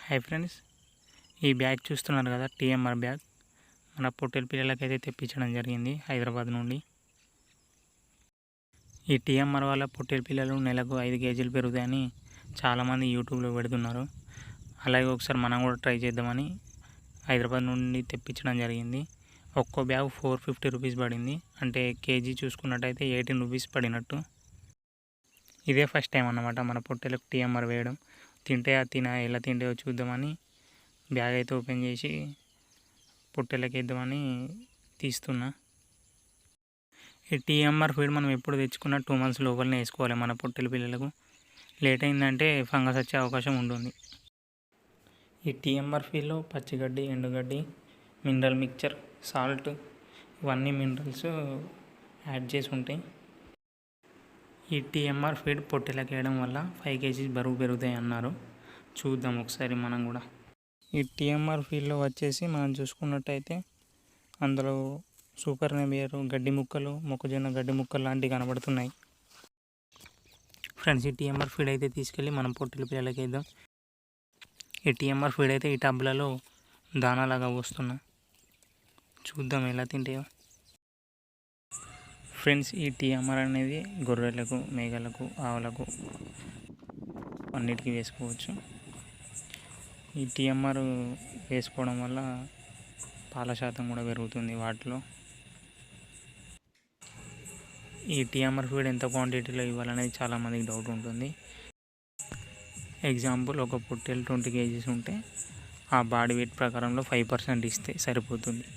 Hi friends, ఈ bag చూస్తున్నారు కదా, టీఎంఆర్ బ్యాగ్ మన పొట్టేలు పిల్లలకైతే తెప్పించడం జరిగింది హైదరాబాద్ నుండి. ఈ టీఎంఆర్ వల్ల పొట్టేలు పిల్లలు నెలకు 5 కేజీలు పెరుగుతాయని చాలామంది యూట్యూబ్లో పెడుతున్నారు. అలాగే ఒకసారి మనం కూడా ట్రై చేద్దామని హైదరాబాద్ నుండి తెప్పించడం జరిగింది. ఒక్కో బ్యాగ్ 450 రూపీస్ పడింది, అంటే కేజీ చూసుకున్నట్టయితే 18 రూపీస్ పడినట్టు. ఇదే ఫస్ట్ టైం అన్నమాట మన పొట్టేలకు టీఎంఆర్ వేయడం. ఎలా తింటాయో చూద్దామని బ్యాగ్ అయితే ఓపెన్ చేసి పొట్టేలకి వేద్దామని తీస్తున్నా. ఈ టీఎంఆర్ ఫీడ్ మనం ఎప్పుడు తెచ్చుకున్న 2 months లోపలనే వేసుకోవాలి మన పొట్టేల పిల్లలకు. లేట్ అయిందంటే ఫంగస్ వచ్చే అవకాశం ఉంటుంది. ఈ టీఎంఆర్ ఫీడ్లో పచ్చిగడ్డి, ఎండుగడ్డి, మినరల్ మిక్చర్, సాల్ట్, ఇవన్నీ మినరల్స్ యాడ్ చేసి ఉంటాయి. ఈ టీఎంఆర్ ఫీడ్ పొట్టేలకు వేయడం వల్ల 5 కేజీస్ బరువు పెరుగుతాయి అన్నారు. చూద్దాం ఒకసారి మనం కూడా. ఈ టీఎంఆర్ ఫీడ్లో వచ్చేసి మనం చూసుకున్నట్టయితే అందులో సూపర్ నెబియర్ గడ్డి ముక్కలు, మొక్కజొన్న గడ్డి ముక్కలు లాంటివి కనబడుతున్నాయి. ఫ్రెండ్స్, ఈ టీఎంఆర్ ఫీడ్ అయితే తీసుకెళ్ళి మనం పొట్టేల పిల్లలకి వేద్దాం. ఈ టీఎంఆర్ ఫీడ్ అయితే ఈ టబ్లలో దానాలాగా వస్తున్నా. చూద్దాం ఎలా తింటాయో. ఫ్రెండ్స్, ఈ టీఎంఆర్ అనేది గొర్రెలకు, మేకలకు, ఆవులకు అన్నిటికీ వేసుకోవచ్చు. ఈ టీఎంఆర్ వేసుకోవడం వల్ల పాల శాతం కూడా పెరుగుతుంది వాటిలో. ఈ టీఎంఆర్ ఫీడ్ ఎంత క్వాంటిటీలో ఇవ్వాలనేది చాలామందికి డౌట్ ఉంటుంది. ఎగ్జాంపుల్, ఒక పొట్టేలు 20 కేజీస్ ఉంటే ఆ బాడీ వెయిట్ ప్రకారంలో 5% ఇస్తే సరిపోతుంది.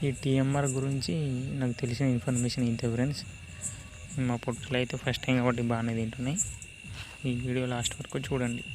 ఈ టీఎంఆర్ గురించి నాకు తెలిసిన ఇన్ఫర్మేషన్ ఇంతే ఫ్రెండ్స్. మా పొట్టేలు అయితే ఫస్ట్ టైం కాబట్టి బాగానే తింటున్నాయి. ఈ వీడియో లాస్ట్ వరకు చూడండి.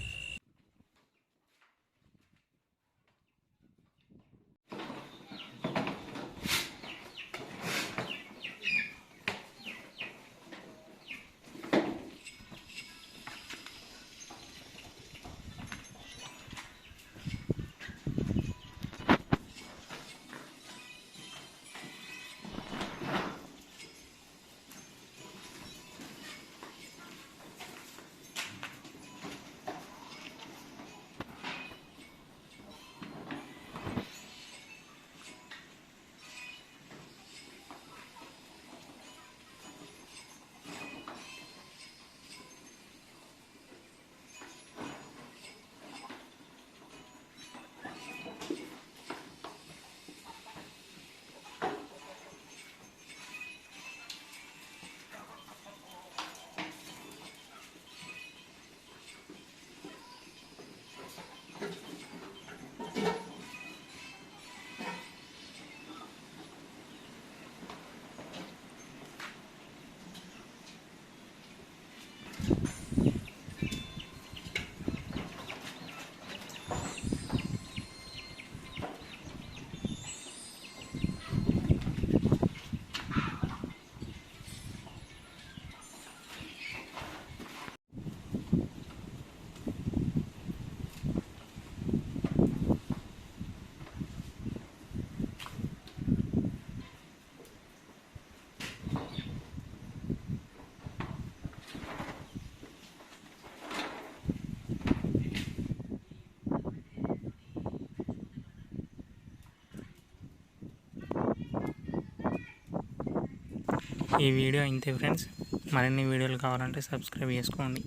ఈ వీడియో ఇంతే ఫ్రెండ్స్. మరిన్ని వీడియోలు కావాలంటే సబ్స్క్రైబ్ చేసుకోండి.